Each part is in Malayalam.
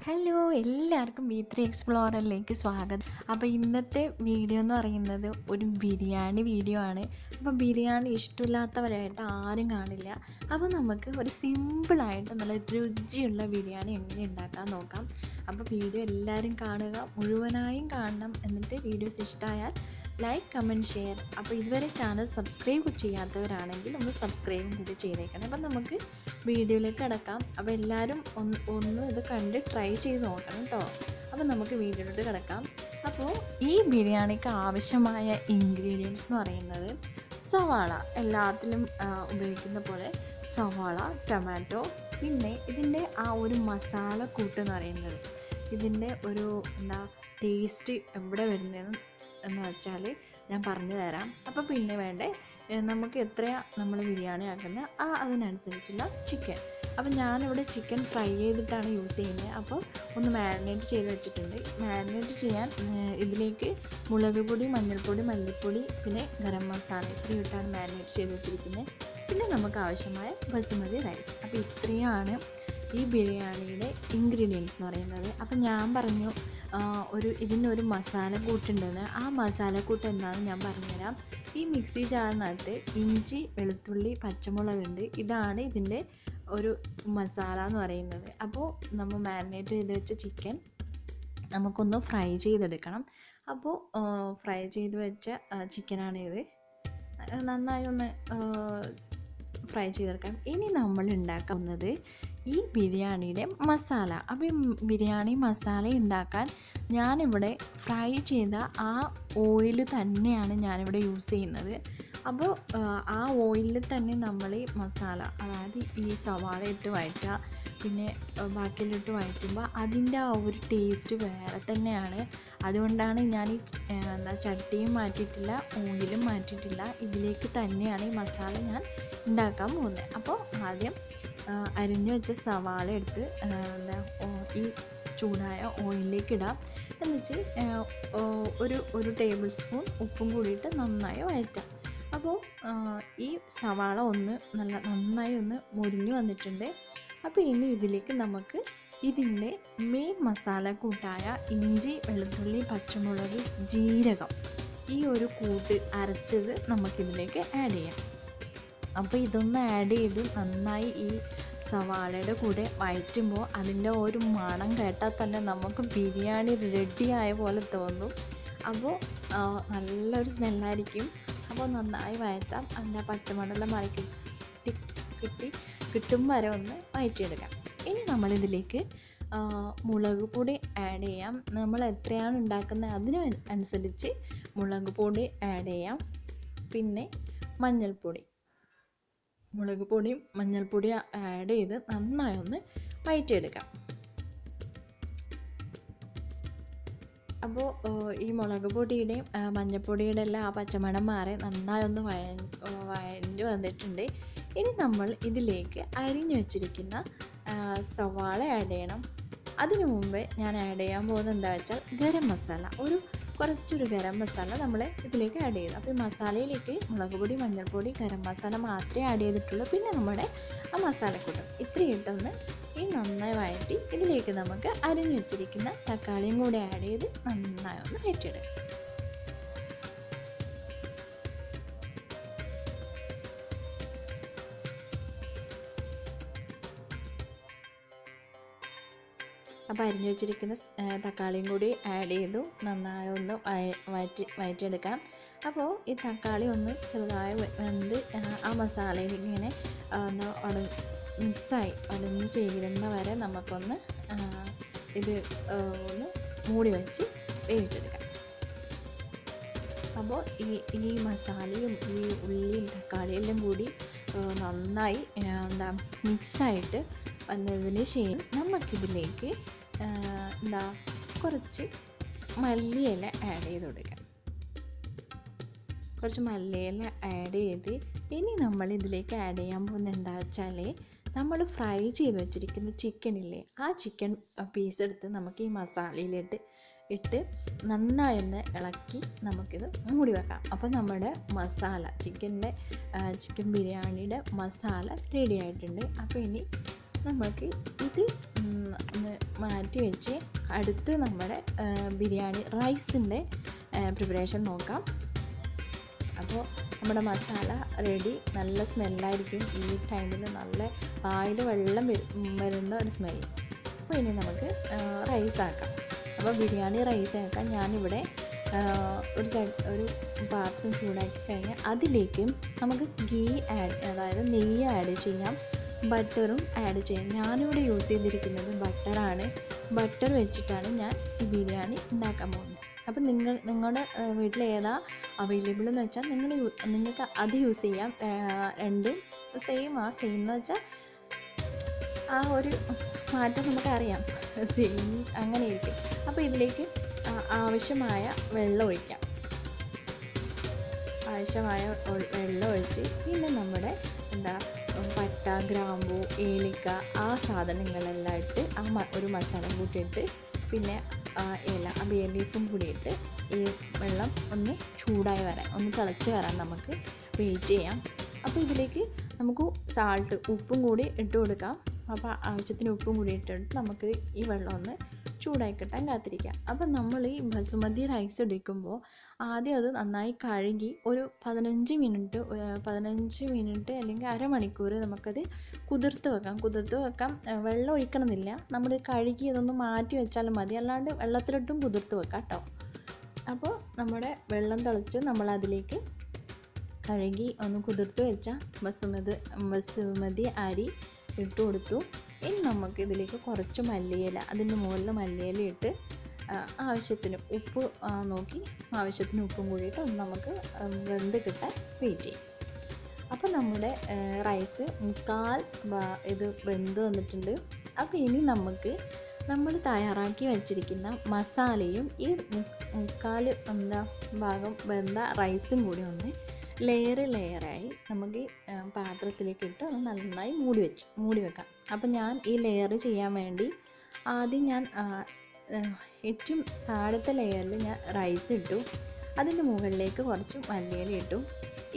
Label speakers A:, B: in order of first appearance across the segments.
A: ഹലോ, എല്ലാവർക്കും B3 എക്സ്പ്ലോററിലേക്ക് സ്വാഗതം. അപ്പോൾ ഇന്നത്തെ വീഡിയോ എന്ന് പറയുന്നത് ഒരു ബിരിയാണി വീഡിയോ ആണ്. അപ്പോൾ ബിരിയാണി ഇഷ്ടമില്ലാത്തവരായിട്ട് ആരും കാണില്ല. അപ്പോൾ നമുക്ക് ഒരു സിമ്പിളായിട്ട് നല്ല രുചിയുള്ള ബിരിയാണി എങ്ങനെ ഉണ്ടാക്കാൻ നോക്കാം. അപ്പോൾ വീഡിയോ എല്ലാവരും കാണുക, മുഴുവനായും കാണണം. എന്നിട്ട് വീഡിയോസ് ഇഷ്ടമായാൽ ലൈക്ക്, കമൻറ്റ്, ഷെയർ. അപ്പോൾ ഇതുവരെ ചാനൽ സബ്സ്ക്രൈബ് ചെയ്യാത്തവരാണെങ്കിൽ ഒന്ന് സബ്സ്ക്രൈബും കൂടി ചെയ്തേക്കണം. അപ്പം നമുക്ക് വീഡിയോയിലേക്ക് കിടക്കാം. അപ്പോൾ എല്ലാവരും ഒന്ന് ഇത് കണ്ട് ട്രൈ ചെയ്ത് നോക്കണം കേട്ടോ. അപ്പോൾ നമുക്ക് വീഡിയോയിലോട്ട് കിടക്കാം. അപ്പോൾ ഈ ബിരിയാണിക്ക് ആവശ്യമായ ഇൻഗ്രീഡിയൻസ് എന്ന് പറയുന്നത് സവാള, എല്ലാത്തിലും ഉപയോഗിക്കുന്ന പോലെ സവാള, ടൊമാറ്റോ, പിന്നെ ഇതിൻ്റെ ആ ഒരു മസാല കൂട്ടെന്ന് പറയുന്നത്, ഇതിൻ്റെ ഒരു ടേസ്റ്റ് എവിടെ വരുന്നതെന്ന് എന്ന് വെച്ചാൽ ഞാൻ പറഞ്ഞു തരാം. അപ്പോൾ പിന്നെ വേണ്ടേ, നമുക്ക് എത്രയാണ് നമ്മൾ ബിരിയാണി ആക്കുന്നത് അതിനനുസരിച്ചുള്ള ചിക്കൻ. അപ്പോൾ ഞാനിവിടെ ചിക്കൻ ഫ്രൈ ചെയ്തിട്ടാണ് യൂസ് ചെയ്യുന്നത്. അപ്പോൾ ഒന്ന് മാരിനേറ്റ് ചെയ്ത് വെച്ചിട്ടുണ്ട്. മാരിനേറ്റ് ചെയ്യാൻ ഇതിലേക്ക് മുളക് പൊടി, മഞ്ഞൾപ്പൊടി, മല്ലിപ്പൊടി, പിന്നെ ഗരം മസാല ഇത്രയും ഇട്ടാണ് മാരിനേറ്റ് ചെയ്ത് വെച്ചിരിക്കുന്നത്. പിന്നെ നമുക്ക് ആവശ്യമായ ബസുമതി റൈസ്. അപ്പോൾ ഇത്രയാണ് ഈ ബിരിയാണിയുടെ ഇൻഗ്രീഡിയൻസ് എന്ന് പറയുന്നത്. അപ്പം ഞാൻ പറഞ്ഞു ഇതിനൊരു മസാലക്കൂട്ടുണ്ടെന്ന്. ആ മസാലക്കൂട്ട് എന്താണെന്ന് ഞാൻ പറഞ്ഞുതരാം. ഈ മിക്സി ജാറിനകത്ത് ഇഞ്ചി, വെളുത്തുള്ളി, പച്ചമുളകുണ്ട്. ഇതാണ് ഇതിൻ്റെ ഒരു മസാല എന്ന് പറയുന്നത്. അപ്പോൾ നമ്മൾ മാരിനേറ്റ് ചെയ്ത് വെച്ച ചിക്കൻ നമുക്കൊന്ന് ഫ്രൈ ചെയ്തെടുക്കണം. അപ്പോൾ ഫ്രൈ ചെയ്ത് വെച്ച ചിക്കനാണിത്. നന്നായി ഒന്ന് ഫ്രൈ ചെയ്തെടുക്കാം. ഇനി നമ്മൾ ഉണ്ടാക്കുന്നത് ഈ ബിരിയാണിയുടെ മസാല. അപ്പോൾ ബിരിയാണി മസാല ഉണ്ടാക്കാൻ ഞാനിവിടെ ഫ്രൈ ചെയ്ത ആ ഓയിൽ തന്നെയാണ് ഞാനിവിടെ യൂസ് ചെയ്യുന്നത്. അപ്പോൾ ആ ഓയിലിൽ തന്നെ നമ്മൾ ഈ മസാല, അതായത് ഈ സവാള ഇട്ട് വഴറ്റുക, പിന്നെ ബാക്കിയിലിട്ട് വഴറ്റുമ്പോൾ അതിൻ്റെ ആ ഒരു ടേസ്റ്റ് വേറെ തന്നെയാണ്. അതുകൊണ്ടാണ് ഞാൻ ഈ ചട്ടിയും മാറ്റിയിട്ടില്ല, ഓയിലും മാറ്റിയിട്ടില്ല. ഇതിലേക്ക് തന്നെയാണ് ഈ മസാല ഞാൻ ഉണ്ടാക്കാൻ പോകുന്നത്. അപ്പോൾ ആദ്യം അരിഞ്ഞു വെച്ച സവാള എടുത്ത് ഈ ചൂടായ ഓയിലിലേക്ക് ഇടാം. എന്നിട്ട് ഒരു ടേബിൾ സ്പൂൺ ഉപ്പും കൂടിയിട്ട് നന്നായി വഴറ്റാം. അപ്പോൾ ഈ സവാള നന്നായി ഒന്ന് മുരിഞ്ഞു വന്നിട്ടുണ്ട്. അപ്പോൾ ഇനി ഇതിലേക്ക് നമുക്ക് ഇതിൻ്റെ മെയിൻ മസാല കൂട്ടായ ഇഞ്ചി, വെളുത്തുള്ളി, പച്ചമുളക്, ജീരകം, ഈ ഒരു കൂട്ട് അരച്ചത് നമുക്കിതിലേക്ക് ആഡ് ചെയ്യാം. അപ്പോൾ ഇതൊന്ന് ആഡ് ചെയ്ത് നന്നായി ഈ സവാളയുടെ കൂടെ വഴറ്റുമ്പോൾ അതിൻ്റെ ഒരു മണം കേട്ടാൽ തന്നെ നമുക്ക് ബിരിയാണി റെഡിയായ പോലെ തോന്നും. അപ്പോൾ നല്ലൊരു സ്മെല്ലായിരിക്കും. അപ്പോൾ നന്നായി വഴറ്റാം. അതിൻ്റെ പച്ചമണെല്ലാം കിട്ടും വരെ ഒന്ന് വഴറ്റിയെടുക്കാം. ഇനി നമ്മളിതിലേക്ക് മുളക് പൊടി ആഡ് ചെയ്യാം. നമ്മൾ എത്രയാണ് ഉണ്ടാക്കുന്നത് അതിനനുസരിച്ച് മുളക് പൊടി ആഡ് ചെയ്യാം. പിന്നെ മഞ്ഞൾപ്പൊടി, മുളക് പൊടിയും മഞ്ഞൾപ്പൊടിയും ആഡ് ചെയ്ത് നന്നായി ഒന്ന് വഴറ്റിയെടുക്കാം. അപ്പോൾ ഈ മുളക് പൊടിയുടെയും മഞ്ഞൾപ്പൊടിയുടെ എല്ലാം ആ പച്ചമണം മാറി നന്നായി ഒന്ന് വഴഞ്ഞു വന്നിട്ടുണ്ട്. ഇനി നമ്മൾ ഇതിലേക്ക് അരിഞ്ഞു വെച്ചിരിക്കുന്ന സവാള ആഡ് ചെയ്യണം. അതിനു മുമ്പേ ഞാൻ ആഡ് ചെയ്യാൻ പോകുന്നത് എന്താ വെച്ചാൽ ഗരം മസാല, കുറച്ചൊരു ഗരം മസാല നമ്മൾ ഇതിലേക്ക് ആഡ് ചെയ്തു. അപ്പോൾ ഈ മസാലയിലേക്ക് മുളക് പൊടി, മഞ്ഞൾപ്പൊടി, ഗരം മസാല മാത്രമേ ആഡ് ചെയ്തിട്ടുള്ളൂ. പിന്നെ നമ്മുടെ ആ മസാലക്കൂട്ടും ഇത്രയും ഇട്ടൊന്ന് ഈ നന്നായി വഴറ്റി ഇതിലേക്ക് നമുക്ക് അരിഞ്ഞു വെച്ചിരിക്കുന്ന തക്കാളിയും കൂടി ആഡ് ചെയ്ത് നന്നായി ഒന്ന് വഴറ്റിയെടുക്കാം. അപ്പോൾ അരിഞ്ഞു വെച്ചിരിക്കുന്ന തക്കാളിയും കൂടി ആഡ് ചെയ്തു നന്നായി ഒന്ന് വഴറ്റിയെടുക്കാം. അപ്പോൾ ഈ തക്കാളി ഒന്ന് ചെറുതായി വെന്ത് ആ മസാലയിൽ ഇങ്ങനെ മിക്സായി അടഞ്ഞ് ചേരുന്ന വരെ നമുക്കൊന്ന് ഇത് ഒന്ന് മൂടി വെച്ച് വേവിച്ചെടുക്കാം. അപ്പോൾ ഈ മസാലയും ഈ ഉള്ളിയും തക്കാളിയെല്ലാം കൂടി നന്നായി മിക്സായിട്ട് വന്നതിന് ശേഷം നമുക്കിതിലേക്ക് കുറച്ച് മല്ലിയില ആഡ് ചെയ്ത് കൊടുക്കാം. കുറച്ച് മല്ലിയില ആഡ് ചെയ്ത് ഇനി നമ്മൾ ഇതിലേക്ക് ആഡ് ചെയ്യാൻ പോകുന്നത് എന്താ വെച്ചാൽ നമ്മൾ ഫ്രൈ ചെയ്ത് വെച്ചിരിക്കുന്ന ചിക്കനില്ലേ, ആ ചിക്കൻ പീസ് എടുത്ത് നമുക്ക് ഈ മസാലയിലിട്ട് നന്നായി ഒന്ന് ഇളക്കി നമുക്കിത് മൂടി വെക്കാം. അപ്പോൾ നമ്മുടെ മസാല ചിക്കൻ ബിരിയാണിയുടെ മസാല റെഡി ആയിട്ടുണ്ട്. അപ്പോൾ ഇനി നമുക്ക് ഇത് ഒന്ന് മാറ്റി വെച്ച് അടുത്ത് നമ്മുടെ ബിരിയാണി റൈസിൻ്റെ പ്രിപ്പറേഷൻ നോക്കാം. അപ്പോൾ നമ്മുടെ മസാല റെഡി. നല്ല സ്മെല്ലായിരിക്കും ഈ ടൈമിൽ, നല്ല വായിൽ വെള്ളം വരുന്ന ഒരു സ്മെല്ല്. അപ്പോൾ ഇനി നമുക്ക് റൈസ് ആക്കാം. അപ്പോൾ ബിരിയാണി റൈസ് ആക്കാൻ ഞാനിവിടെ ഒരു പാത്രം ചൂടാക്കി കഴിഞ്ഞാൽ അതിലേക്ക് നമുക്ക് ഗീ അതായത് നെയ്യ് ആഡ് ചെയ്യാം, ബട്ടറും ആഡ് ചെയ്യാം. ഞാനിവിടെ യൂസ് ചെയ്തിരിക്കുന്നത് ബട്ടറാണ്. ബട്ടർ വെച്ചിട്ടാണ് ഞാൻ ഈ ബിരിയാണി ഉണ്ടാക്കാൻ പോകുന്നത്. അപ്പം നിങ്ങളുടെ വീട്ടിൽ ഏതാ അവൈലബിൾ എന്ന് വെച്ചാൽ നിങ്ങൾക്ക് അത് യൂസ് ചെയ്യാം. രണ്ടും സെയിം എന്ന് വെച്ചാൽ ആ ഒരു മാറ്റം നമുക്കറിയാം, സെയിം അങ്ങനെ ഇരിക്കും. അപ്പോൾ ഇതിലേക്ക് ആവശ്യമായ വെള്ളം ഒഴിക്കാം. ആവശ്യമായ വെള്ളം ഒഴിച്ച് പിന്നെ നമ്മുടെ പട്ട, ഗ്രാമ്പൂ, ഏലക്ക ആ സാധനങ്ങളെല്ലാം ഇട്ട് ഒരു മസാല കൂട്ടിയിട്ട് പിന്നെ ബേ ലീഫും കൂടി ഇട്ട് ഈ വെള്ളം ഒന്ന് ചൂടായി വരാൻ, ഒന്ന് തിളച്ച് വരാൻ നമുക്ക് വെയിറ്റ് ചെയ്യാം. അപ്പോൾ ഇതിലേക്ക് നമുക്ക് ഉപ്പും കൂടി ഇട്ട് കൊടുക്കാം. അപ്പോൾ ആവശ്യത്തിന് ഉപ്പും കൂടി ഇട്ടിട്ട് നമുക്ക് ഈ വെള്ളം ഒന്ന് ചൂടായി കിട്ടാൻ കാത്തിരിക്കാം. അപ്പം നമ്മൾ ഈ ബസുമതി റൈസ് എടുക്കുമ്പോൾ ആദ്യം അത് നന്നായി കഴുകി ഒരു 15 മിനിറ്റ് അല്ലെങ്കിൽ അരമണിക്കൂർ നമുക്കത് കുതിർത്ത് വെക്കാം. വെള്ളം ഒഴിക്കണമെന്നില്ല, നമ്മൾ കഴുകി അതൊന്ന് മാറ്റി വെച്ചാലും മതി, അല്ലാണ്ട് വെള്ളത്തിലിട്ടും കുതിർത്ത് വെക്കാം കേട്ടോ. അപ്പോൾ നമ്മുടെ വെള്ളം തിളച്ച് നമ്മളതിലേക്ക് കഴുകി ഒന്ന് കുതിർത്ത് വെച്ച ബസുമതി അരി ഇട്ട് കൊടുത്തു. ഇനി നമുക്ക് ഇതിലേക്ക് കുറച്ച് മല്ലിയില, അതിൻ്റെ മുകളിൽ മല്ലിയില ഇട്ട് ആവശ്യത്തിന് ഉപ്പ് നോക്കി ആവശ്യത്തിന് ഉപ്പും കൂടിയിട്ട് ഒന്ന് നമുക്ക് വെന്ത് കിട്ടാൻ വെയിറ്റ് ചെയ്യും. അപ്പോൾ നമ്മുടെ റൈസ് ഇത് വെന്ത് വന്നിട്ടുണ്ട്. അപ്പോൾ ഇനി നമുക്ക് നമ്മൾ തയ്യാറാക്കി വെച്ചിരിക്കുന്ന മസാലയും ഈ ഭാഗം വെന്ത റൈസും കൂടി ഒന്ന് ലെയറായി നമുക്ക് പാത്രത്തിലേക്ക് ഇട്ട് ഒന്ന് നന്നായി മൂടി വെക്കാം. അപ്പം ഞാൻ ഈ ലെയർ ചെയ്യാൻ വേണ്ടി ആദ്യം ഞാൻ ഏറ്റവും താഴത്തെ ലെയറിൽ ഞാൻ റൈസ് ഇട്ടു, അതിൻ്റെ മുകളിലേക്ക് കുറച്ച് മല്ലിയില ഇട്ടു.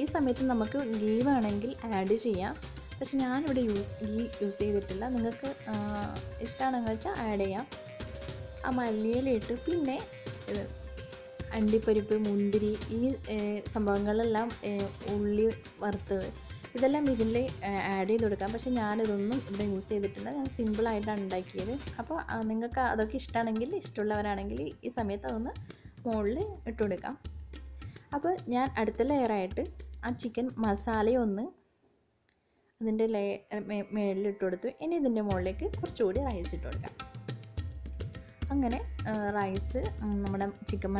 A: ഈ സമയത്ത് നമുക്ക് ഗീ വേണമെങ്കിൽ ആഡ് ചെയ്യാം, പക്ഷെ ഞാനിവിടെ ഗീ യൂസ് ചെയ്തിട്ടില്ല. നിങ്ങൾക്ക് ഇഷ്ടമാണെന്ന് വെച്ചാൽ ആഡ് ചെയ്യാം. ആ മല്ലിയില ഇട്ട് പിന്നെ അണ്ടിപ്പരിപ്പ്, മുന്തിരി, ഈ സംഭവങ്ങളെല്ലാം, ഉള്ളി വറുത്തത്, ഇതെല്ലാം ഇതിൽ ആഡ് ചെയ്ത് കൊടുക്കാം. പക്ഷെ ഞാനിതൊന്നും ഇവിടെ യൂസ് ചെയ്തിട്ടില്ല, ഞാൻ സിമ്പിളായിട്ടാണ് ഉണ്ടാക്കിയത്. അപ്പോൾ നിങ്ങൾക്ക് അതൊക്കെ ഇഷ്ടമുള്ളവരാണെങ്കിൽ ഈ സമയത്ത് അതൊന്ന് മുകളിൽ ഇട്ട് കൊടുക്കാം. അപ്പോൾ ഞാൻ അടുത്ത ലെയറായിട്ട് ആ ചിക്കൻ മസാലയൊന്ന് അതിൻ്റെ മേളിൽ ഇട്ട് കൊടുത്തു. ഇനി ഇതിൻ്റെ മുകളിലേക്ക് കുറച്ചുകൂടി റൈസ് ഇട്ട് കൊടുക്കാം. അങ്ങനെ റൈസ്, നമ്മുടെ ചിക്കൻ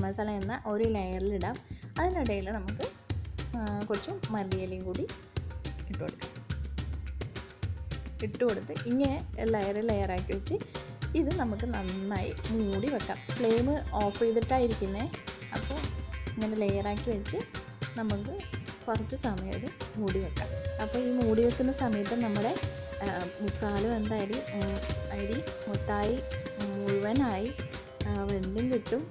A: മസാല എന്ന ഒരു ലെയറിലിടാം. അതിനിടയിൽ നമുക്ക് കുറച്ച് മല്ലിയിലയും കൂടി ഇട്ട് കൊടുത്ത് ഇങ്ങനെ ലെയറാക്കി വെച്ച് ഇത് നമുക്ക് നന്നായി മൂടി വെക്കാം. ഫ്ലെയിം ഓഫ് ചെയ്തിട്ടായിരിക്കുന്നത്. അപ്പോൾ ഇങ്ങനെ ലെയറാക്കി വെച്ച് നമുക്ക് കുറച്ച് സമയം ഇത് മൂടി വെക്കാം. അപ്പോൾ ഈ മൂടി വെക്കുന്ന സമയത്ത് നമ്മുടെ മുക്കാൽ വെന്ത അരി മൊത്തമായി മുഴുവനായി വെന്തും കിട്ടും.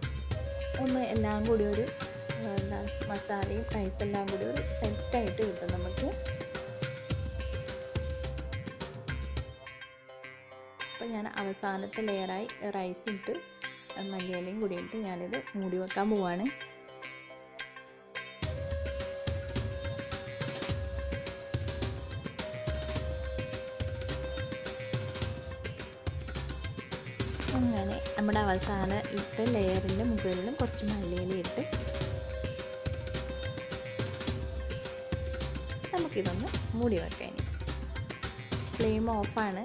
A: ഒന്ന് എല്ലാം കൂടി ഒരു മസാലയും റൈസെല്ലാം കൂടി ഒരു സെറ്റായിട്ട് കിട്ടും നമുക്ക്. അപ്പോൾ ഞാൻ അവസാനത്തെ ലെയറായി റൈസ് ഇട്ട് മല്ലിയിലയും കൂടി ഇട്ട് ഞാനിത് മൂടി വെക്കാൻ പോവാണ്. അങ്ങനെ നമ്മുടെ അവസാനത്തെ ലെയറിൻ്റെ മുകളിലും കുറച്ച് മല്ലിയില ഇട്ട് നമുക്കിതൊന്ന് മൂടി വെക്കാം. ഇനി ഫ്ലെയിം ഓഫാണ്,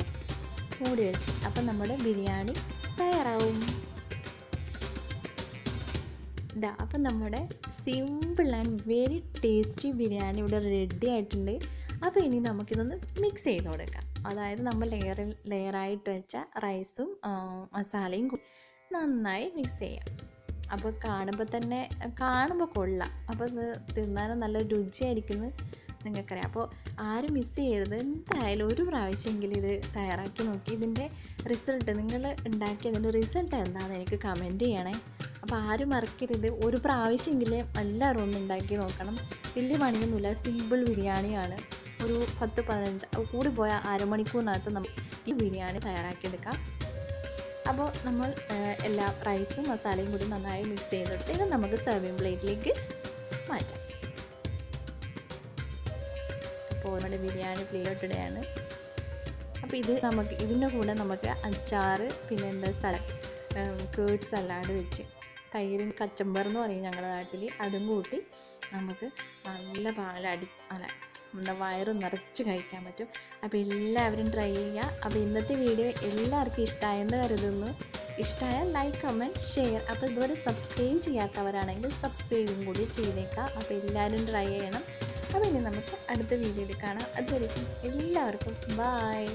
A: മൂടി വെച്ച്. അപ്പം നമ്മുടെ ബിരിയാണി തയ്യാറാവും. അപ്പം നമ്മുടെ simple and very tasty biryani ഇവിടെ റെഡി ആയിട്ടുണ്ട്. അപ്പോൾ ഇനി നമുക്കിതൊന്ന് മിക്സ് ചെയ്ത് കൊടുക്കാം. അതായത് നമ്മൾ ലെയറായിട്ട് വെച്ച റൈസും മസാലയും നന്നായി മിക്സ് ചെയ്യാം. അപ്പോൾ കാണുമ്പോൾ കൊള്ളാം. അപ്പോൾ ഇത് തിന്നാനും നല്ല രുചിയായിരിക്കുന്നത് നിങ്ങൾക്കറിയാം. അപ്പോൾ ആരും മിസ് ചെയ്യരുത്. എന്തായാലും ഒരു പ്രാവശ്യമെങ്കിലും ഇത് തയ്യാറാക്കി നോക്കി ഇതിൻ്റെ റിസൾട്ട്, നിങ്ങൾ ഉണ്ടാക്കിയതിൻ്റെ റിസൾട്ട് എന്താണെന്ന് എനിക്ക് കമൻറ്റ് ചെയ്യണേ. അപ്പോൾ ആരും മറക്കരുത്, ഒരു പ്രാവശ്യമെങ്കിലും എല്ലാവരും ഒന്ന് ഉണ്ടാക്കി നോക്കണം. വലിയ പണിയൊന്നുമില്ല, സിമ്പിൾ ബിരിയാണിയാണ്. ഒരു 10-15 കൂടി പോയാൽ അരമണിക്കൂറിനകത്ത് നമുക്ക് ഈ ബിരിയാണി തയ്യാറാക്കിയെടുക്കാം. അപ്പോൾ നമ്മൾ എല്ലാ റൈസും മസാലയും കൂടി നന്നായി മിക്സ് ചെയ്തെടുത്ത് ഇത് നമുക്ക് സെർവിങ് പ്ലേറ്റിലേക്ക് മാറ്റാം. അപ്പോൾ നമ്മുടെ ബിരിയാണി പ്ലേറ്റിടെയാണ്. അപ്പോൾ ഇത് നമുക്ക് ഇതിൻ്റെ കൂടെ നമുക്ക് അച്ചാറ്, പിന്നെ എന്താ കേർഡ് സലാഡ് വെച്ച് തൈരും കച്ചമ്പർ എന്ന് പറയും ഞങ്ങളുടെ നാട്ടിൽ, അതും കൂട്ടി നമുക്ക് നല്ല എന്താ വയറ് നിറച്ച് കഴിക്കാൻ പറ്റും. അപ്പോൾ എല്ലാവരും ട്രൈ ചെയ്യുക. അപ്പോൾ ഇന്നത്തെ വീഡിയോ എല്ലാവർക്കും ഇഷ്ടമായെന്ന് കരുതുന്നു. ഇഷ്ടമായാൽ ലൈക്ക്, കമൻറ്റ്, ഷെയർ. അപ്പോൾ ഇതുവരെ സബ്സ്ക്രൈബ് ചെയ്യാത്തവരാണെങ്കിൽ സബ്സ്ക്രൈബും കൂടി ചെയ്തേക്കാം. അപ്പോൾ എല്ലാവരും ട്രൈ ചെയ്യണം. അപ്പോൾ ഇനി നമുക്ക് അടുത്ത വീഡിയോയിൽ കാണാം. അതുവരെയും എല്ലാവർക്കും ബൈ.